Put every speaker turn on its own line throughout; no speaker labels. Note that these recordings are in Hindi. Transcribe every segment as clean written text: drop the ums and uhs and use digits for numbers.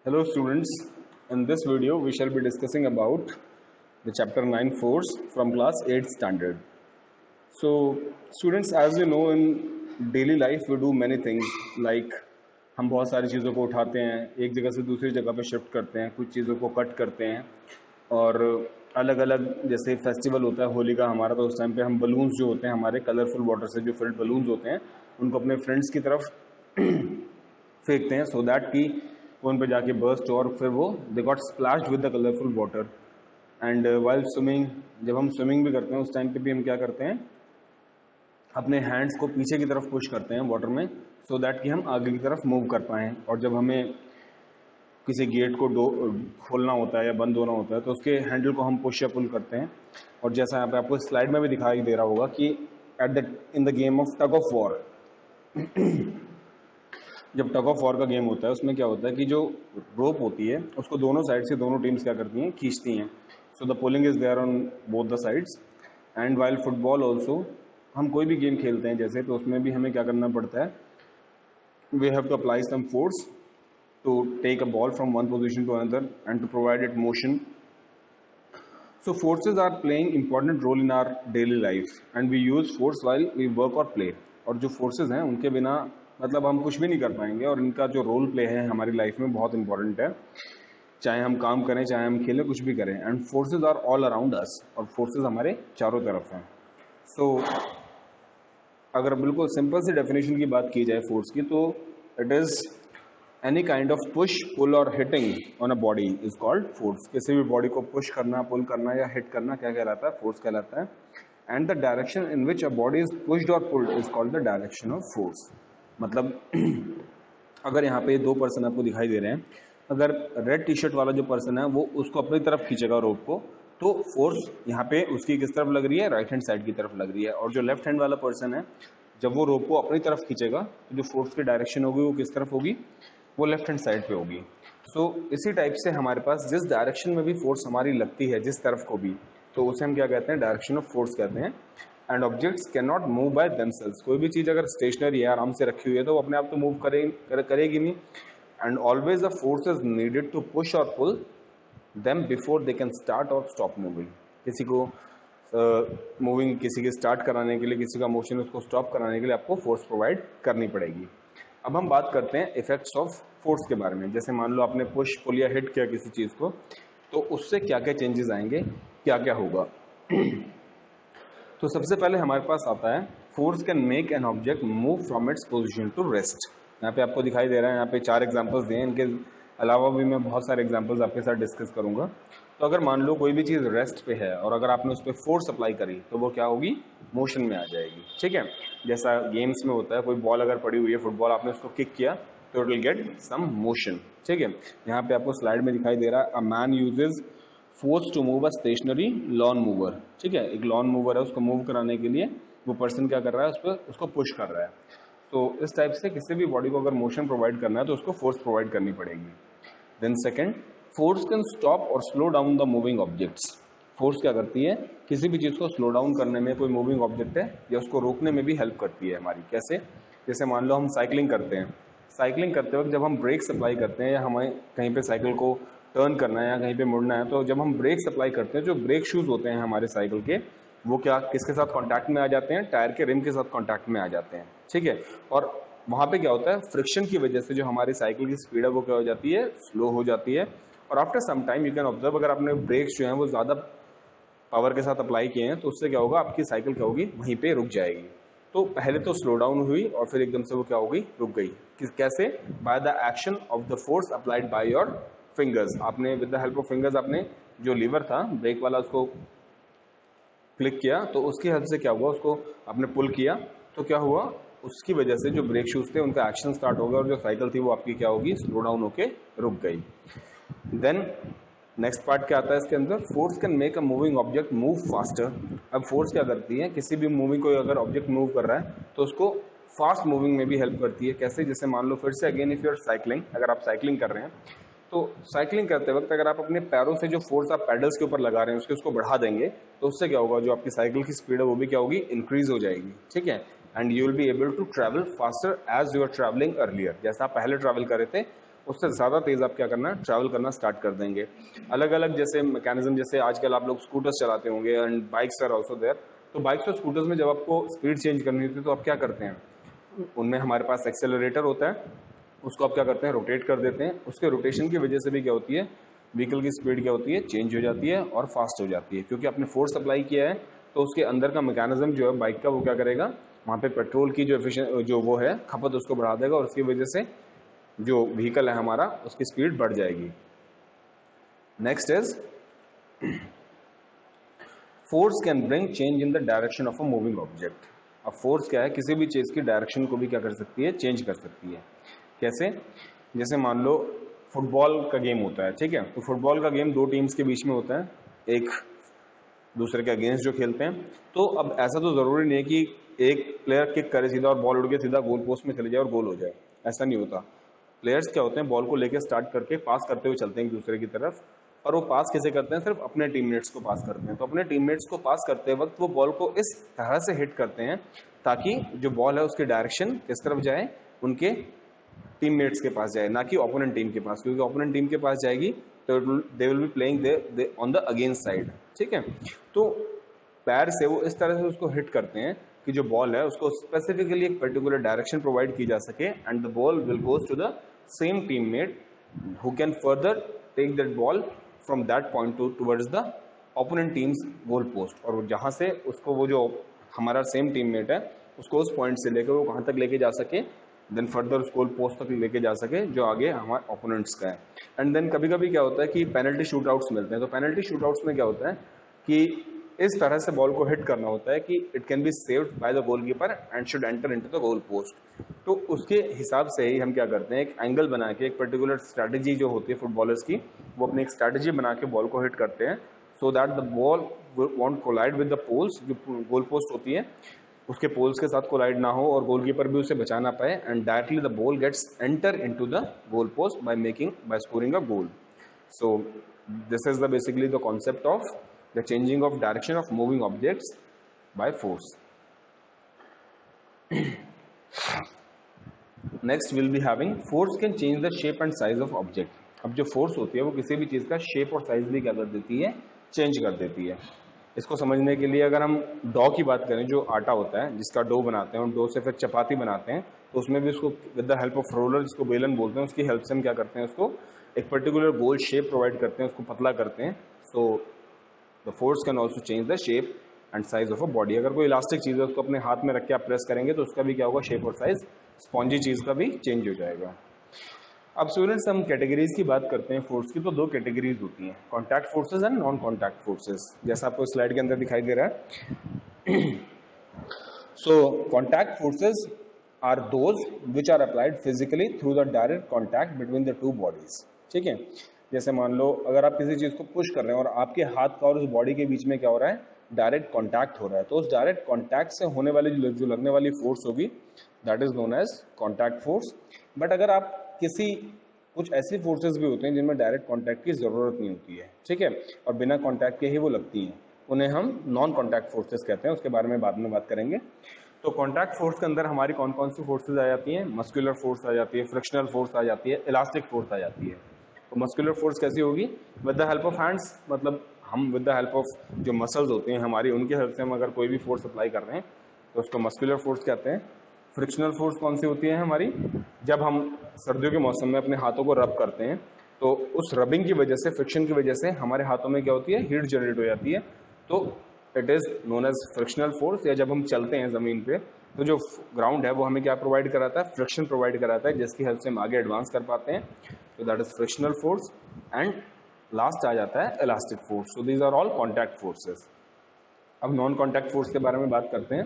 Hello students, in this video we shall be discussing about the chapter 9 force from class 8 standard. So students, as you know, in daily life we do many things like हम बहुत सारी चीज़ों को उठाते हैं, एक जगह से दूसरी जगह पे शिफ्ट करते हैं, कुछ चीज़ों को कट करते हैं और अलग अलग जैसे फेस्टिवल होता है होली का हमारा, तो उस टाइम पे हम बलून्स जो होते हैं हमारे कलरफुल वाटर से जो फिल्ड बलून्स होते हैं उनको अपने फ्रेंड्स की तरफ फेंकते हैं सो दैट कि वो उन पर जाके बर्स्ट और फिर वो they got splashed with the colourful water. And while swimming, जब हम स्विमिंग भी करते हैं उस टाइम पे भी हम क्या करते हैं, अपने हैंड्स को पीछे की तरफ पुश करते हैं वाटर में सो दैट कि हम आगे की तरफ मूव कर पाएँ। और जब हमें किसी गेट को खोलना होता है या बंद होना होता है तो उसके हैंडल को हम पुश या पुल करते हैं। और जैसा यहाँ पे आपको स्लाइड में भी दिखाई दे रहा होगा कि in the game of tug of war, जब टग ऑफ वॉर का गेम होता है उसमें क्या होता है कि जो रोप होती है उसको दोनों साइड से दोनों टीम्स क्या करती हैं, खींचती हैं। So the pulling is there on both the sides. And while football also, हम कोई भी गेम खेलते हैं जैसे, तो उसमें भी हमें क्या करना पड़ता है, we have to apply some force to take a ball from one position to another and to provide it motion. So forces are playing important role in our daily life and we use force while we work or play. और जो forces हैं उनके बिना मतलब हम कुछ भी नहीं कर पाएंगे और इनका जो रोल प्ले है हमारी लाइफ में बहुत इंपॉर्टेंट है, चाहे हम काम करें चाहे हम खेलें कुछ भी करें। And forces are all around us, और फोर्सेज हमारे चारों तरफ हैं। सो अगर बिल्कुल सिंपल सी डेफिनेशन की बात की जाए फोर्स की, तो it is any kind of push pull और hitting on a body is called force. किसी भी बॉडी को पुश करना, पुल करना या हिट करना क्या कहलाता है, फोर्स कहलाता है। And the direction in which a body is pushed और pulled is called the direction of force. मतलब अगर यहाँ पे दो पर्सन आपको दिखाई दे रहे हैं, अगर रेड टी शर्ट वाला जो पर्सन है वो उसको अपनी तरफ खींचेगा रोप को, तो फोर्स यहाँ पे उसकी किस तरफ लग रही है, राइट हैंड साइड की तरफ लग रही है। और जो लेफ्ट हैंड वाला पर्सन है, जब वो रोप को अपनी तरफ खींचेगा तो जो फोर्स की डायरेक्शन होगी वो किस तरफ होगी, वो लेफ्ट हैंड साइड पे होगी। सो इसी टाइप से हमारे पास जिस डायरेक्शन में भी फोर्स हमारी लगती है, जिस तरफ को भी, तो उसे हम क्या कहते हैं, डायरेक्शन ऑफ फोर्स कहते हैं। And objects can not move by themselves. कोई भी चीज़ अगर स्टेशनरी है, आराम से रखी हुई है, तो वो अपने आप तो मूव करेगी नहीं। And always the force is needed to push और pull them before they can start और स्टॉप मूविंग। किसी को मूविंग किसी के स्टार्ट कराने के लिए, किसी का मोशन उसको स्टॉप कराने के लिए आपको फोर्स प्रोवाइड करनी पड़ेगी। अब हम बात करते हैं इफेक्ट्स ऑफ फोर्स के बारे में। जैसे मान लो आपने पुश पुल या हिट किया किसी चीज़ को, तो उससे क्या क्या चेंजेस आएंगे, क्या क्या होगा। तो सबसे पहले हमारे पास आता है, force can make an object move from its position to rest. यहाँ पे आपको दिखाई दे रहा है, यहाँ पे 4 एग्जाम्पल्स दिए हैं, इनके अलावा भी मैं बहुत सारे एग्जाम्पल्स आपके साथ डिस्कस करूंगा। तो अगर मान लो कोई भी चीज़ रेस्ट पे है और अगर आपने उस पर फोर्स अप्लाई करी तो वो क्या होगी, मोशन में आ जाएगी। ठीक है, जैसा गेम्स में होता है, कोई बॉल अगर पड़ी हुई है फुटबॉल, आपने उसको किक किया तो it will get some motion. ठीक है, यहाँ पे आपको स्लाइड में दिखाई दे रहा है, a man uses force to move a stationary lawn mower. ठीक है, एक लॉन मूवर है, उसको मूव कराने के लिए वो पर्सन क्या कर रहा है, उस पर उसको पुश कर रहा है। तो इस टाइप से किसी भी बॉडी को अगर मोशन प्रोवाइड करना है तो उसको फोर्स प्रोवाइड करनी पड़ेगी। Then second, force can stop और slow down the moving objects. Force क्या करती है, किसी भी चीज़ को स्लो डाउन करने में, कोई मूविंग ऑब्जेक्ट है या उसको रोकने में भी हेल्प करती है हमारी। कैसे, जैसे मान लो हम साइकिलिंग करते हैं, साइकिलिंग करते वक्त जब हम ब्रेक अप्लाई करते हैं या हमें कहीं पे साइकिल को टर्न करना है या कहीं पे मुड़ना है, तो जब हम ब्रेक अप्लाई करते हैं, जो ब्रेक शूज़ होते हैं हमारे साइकिल के, वो क्या किसके साथ कॉन्टैक्ट में आ जाते हैं, टायर के रिम के साथ कॉन्टैक्ट में आ जाते हैं। ठीक है, और वहाँ पे क्या होता है, फ्रिक्शन की वजह से जो हमारी साइकिल की स्पीड है वो क्या हो जाती है, स्लो हो जाती है। और after some time you can observe, अगर आपने ब्रेक्स जो हैं वो ज़्यादा पावर के साथ अप्लाई किए हैं तो उससे क्या होगा, आपकी साइकिल क्या होगी, वहीं पे रुक जाएगी। तो पहले तो स्लो डाउन हुई और फिर एकदम से वो क्या हो गई, रुक गई। कैसे, by the action of the force applied by your fingers. आपने with the help of fingers आपने जो लीवर था ब्रेक वाला उसको क्लिक किया, तो उसकी हेल्प से क्या हुआ, उसको आपने पुल किया तो क्या हुआ, उसकी वजह से जो ब्रेक शूज थे उनका एक्शन स्टार्ट हो गया और जो साइकिल थी वो आपकी क्या होगी, स्लो डाउन होके रुक गई। देन नेक्स्ट पार्ट क्या आता है इसके अंदर, force can make a moving object move faster. अब फोर्स क्या करती है, किसी भी मूविंग को अगर ऑब्जेक्ट मूव कर रहा है तो उसको फास्ट मूविंग में भी हेल्प करती है। कैसे, जैसे मान लो फिर से again if you are cycling, अगर आप साइकिलिंग कर रहे हैं तो साइकिलिंग करते वक्त अगर आप अपने पैरों से जो फोर्स आप पैडल्स के ऊपर लगा रहे हैं उसको बढ़ा देंगे तो उससे क्या होगा, जो आपकी साइकिल की स्पीड है वो भी क्या होगी, इंक्रीज हो जाएगी। ठीक है, and you will be able to travel faster as you are travelling earlier. जैसा आप पहले ट्रैवल कर रहे थे उससे ज़्यादा तेज़ आप क्या करना, ट्रैवल करना स्टार्ट कर देंगे। अलग अलग जैसे मैकेनिज्म, जैसे आजकल आप लोग स्कूटर्स चलाते होंगे and bikes are also there. तो बाइक्स और स्कूटर्स में जब आपको स्पीड चेंज करनी होती है तो आप क्या करते हैं, उनमें हमारे पास एक्सेलरेटर होता है, उसको आप क्या करते हैं, रोटेट कर देते हैं। उसके रोटेशन की वजह से भी क्या होती है, व्हीकल की स्पीड क्या होती है, चेंज हो जाती है और फास्ट हो जाती है, क्योंकि आपने फोर्स अप्लाई किया है। तो उसके अंदर का मैकेनिज्म जो है बाइक का, वो क्या करेगा, वहाँ पे पेट्रोल की जो वो है खपत, उसको बढ़ा देगा और उसकी वजह से जो व्हीकल है हमारा, उसकी स्पीड बढ़ जाएगी। Next is force can bring change in the direction of a moving object. अब फोर्स क्या है, किसी भी चीज़ की डायरेक्शन को भी क्या कर सकती है, चेंज कर सकती है। कैसे, जैसे मान लो फुटबॉल का गेम होता है, ठीक है, तो फुटबॉल का गेम दो टीम्स के बीच में होता है, एक दूसरे के अगेंस्ट जो खेलते हैं। तो अब ऐसा तो ज़रूरी नहीं है कि एक प्लेयर किक करे सीधा और बॉल उड़ के सीधा गोल पोस्ट में चले जाए और गोल हो जाए, ऐसा नहीं होता। प्लेयर्स क्या होते हैं, बॉल को लेकर स्टार्ट करके पास करते हुए चलते हैं एक दूसरे की तरफ, और वो पास कैसे करते हैं, सिर्फ अपने टीममेट्स को पास करते हैं। तो अपने टीममेट्स को पास करते वक्त वो बॉल को इस तरह से हिट करते हैं ताकि जो बॉल है उसकी डायरेक्शन किस तरफ जाए, उनके टीममेट्स के पास जाए, ना कि ओपोनेंट टीम के पास, क्योंकि ओपोनेंट टीम के पास जाएगी तो they will be playing on the against side, ठीक है। तो पैर से वो इस तरह से उसको हिट करते हैं कि जो बॉल है उसको स्पेसिफिकली एक पर्टिकुलर डायरेक्शन प्रोवाइड की जा सके and the ball will goes to the same teammate who can further take that ball from that point towards the opponent teams goal post. और जहां से उसको वो जो हमारा सेम टीममेट है उसको उस पॉइंट से लेकर वो कहां तक लेके जा सके, देन फर्दर उस गोल पोस्ट तक लेके जा सके जो आगे हमारे ओपोनेंट्स का है। एंड देन कभी कभी क्या होता है कि पेनल्टी शूटआउट्स मिलते हैं। तो पेनल्टी शूटआउट्स में क्या होता है कि इस तरह से बॉल को हिट करना होता है कि it can be saved by the goalkeeper and should enter into the goal post. तो उसके हिसाब से ही हम क्या करते हैं, एक एंगल बना के, एक पर्टिकुलर स्ट्रैटेजी जो होती है फुटबॉलर्स की, वो अपनी एक स्ट्रैटेजी बना के बॉल को हिट करते हैं so that the ball won't collide with the poles, जो गोल पोस्ट होती है उसके पोल्स के साथ कोलाइड ना हो और गोलकीपर भी उसे बचा ना पाए, and directly the ball gets enter into the goal post by scoring a goal. So this is the basically the concept of the changing of direction of moving objects by force. Next we'll be having force can change the shape and size of object. अब जो फोर्स होती है वो किसी भी चीज का शेप और साइज भी क्या कर देती है, चेंज कर देती है। इसको समझने के लिए अगर हम डो की बात करें, जो आटा होता है जिसका डो बनाते हैं और डो से फिर चपाती बनाते हैं, तो उसमें भी उसको with the help of roller, जिसको बेलन बोलते हैं, उसकी हेल्प से हम क्या करते हैं, उसको एक पर्टिकुलर गोल शेप प्रोवाइड करते हैं, उसको पतला करते हैं। So the force can also change the shape and size of a body. अगर कोई इलास्टिक चीज़ है उसको अपने हाथ में रख के आप प्रेस करेंगे तो उसका भी क्या होगा, शेप और साइज स्पॉन्जी चीज़ का भी चेंज हो जाएगा। अब स्टूडेंट्स हम कैटेगरीज की बात करते हैं फोर्स की, तो दो कैटेगरीज होती हैं, contact forces and non contact forces, जैसा आपको स्लाइड के अंदर दिखाई दे रहा है। So contact forces are those which are applied physically through the direct contact between the two bodies, ठीक है। जैसे मान लो अगर आप किसी चीज़ को पुश कर रहे हैं और आपके हाथ का और उस बॉडी के बीच में क्या हो रहा है, डायरेक्ट कॉन्टैक्ट हो रहा है, तो उस डायरेक्ट कॉन्टैक्ट से होने वाली जो लगने वाली फोर्स होगी that is known as contact force. But अगर आप कुछ ऐसी फोर्सेस भी होते हैं जिनमें डायरेक्ट कॉन्टैक्ट की जरूरत नहीं होती है, ठीक है, और बिना कॉन्टैक्ट के ही वो लगती हैं, उन्हें हम नॉन कॉन्टैक्ट फोर्सेस कहते हैं। उसके बारे में बाद में बात करेंगे। तो कॉन्टैक्ट फोर्स के अंदर हमारी कौन कौन सी फोर्सेज आ जाती हैं, मस्कुलर फोर्स आ जाती है, फ्रिक्शनल फोर्स आ जाती है, इलास्टिक फोर्स आ जाती है। तो मस्कुलर फोर्स कैसी होगी, with the help of hands, मतलब हम विद द हेल्प ऑफ जो मसल्स होते हैं हमारी, उनके हेल्प से हम अगर कोई भी फोर्स अप्लाई कर रहे हैं तो उसको मस्कुलर फोर्स कहते हैं। फ्रिक्शनल फोर्स कौन सी होती है हमारी, जब हम सर्दियों के मौसम में अपने हाथों को रब करते हैं तो उस रबिंग की वजह से, फ्रिक्शन की वजह से हमारे हाथों में क्या होती है, हीट जनरेट हो जाती है, तो it is known as frictional force. या जब हम चलते हैं जमीन पे तो जो ग्राउंड है वो हमें क्या प्रोवाइड कराता है, फ्रिक्शन प्रोवाइड कराता है, जिसकी हेल्प से हम आगे एडवांस कर पाते हैं। तो that is frictional force. And last आ जाता है elastic force. So these are all contact forces. अब नॉन कॉन्टैक्ट फोर्स के बारे में बात करते हैं।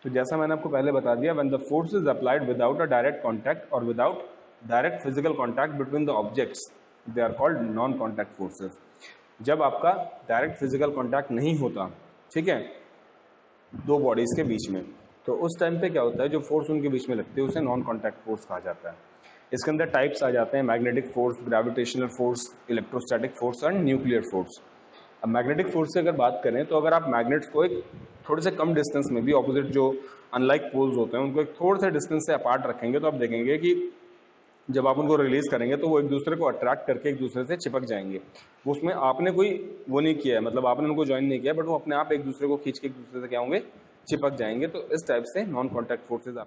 तो जैसा मैंने आपको पहले बता दिया, when the force is applied without a direct contact और without direct physical contact between the objects, they are called non contact forces. जब आपका डायरेक्ट फिजिकल कॉन्टैक्ट नहीं होता, ठीक है, दो बॉडीज के बीच में, तो उस टाइम पे क्या होता है, जो फोर्स उनके बीच में लगती है उसे नॉन कॉन्टैक्ट फोर्स कहा जाता है। इसके अंदर टाइप्स आ जाते हैं, magnetic force, gravitational force, electrostatic force and nuclear force. अब मैग्नेटिक फोर्स से अगर बात करें तो अगर आप मैग्नेट्स को एक थोड़े से कम डिस्टेंस में भी, ऑपोजिट जो अनलाइक पोल्स होते हैं उनको एक थोड़े से डिस्टेंस से अपार्ट रखेंगे तो आप देखेंगे कि जब आप उनको रिलीज करेंगे तो वो एक दूसरे को अट्रैक्ट करके एक दूसरे से चिपक जाएंगे। वो उसमें आपने कोई वो नहीं किया है, मतलब आपने उनको ज्वाइन नहीं किया, बट वो अपने आप एक दूसरे को खींच के एक दूसरे से क्या होंगे, चिपक जाएंगे। तो इस टाइप से नॉन कॉन्टैक्ट फोर्सेज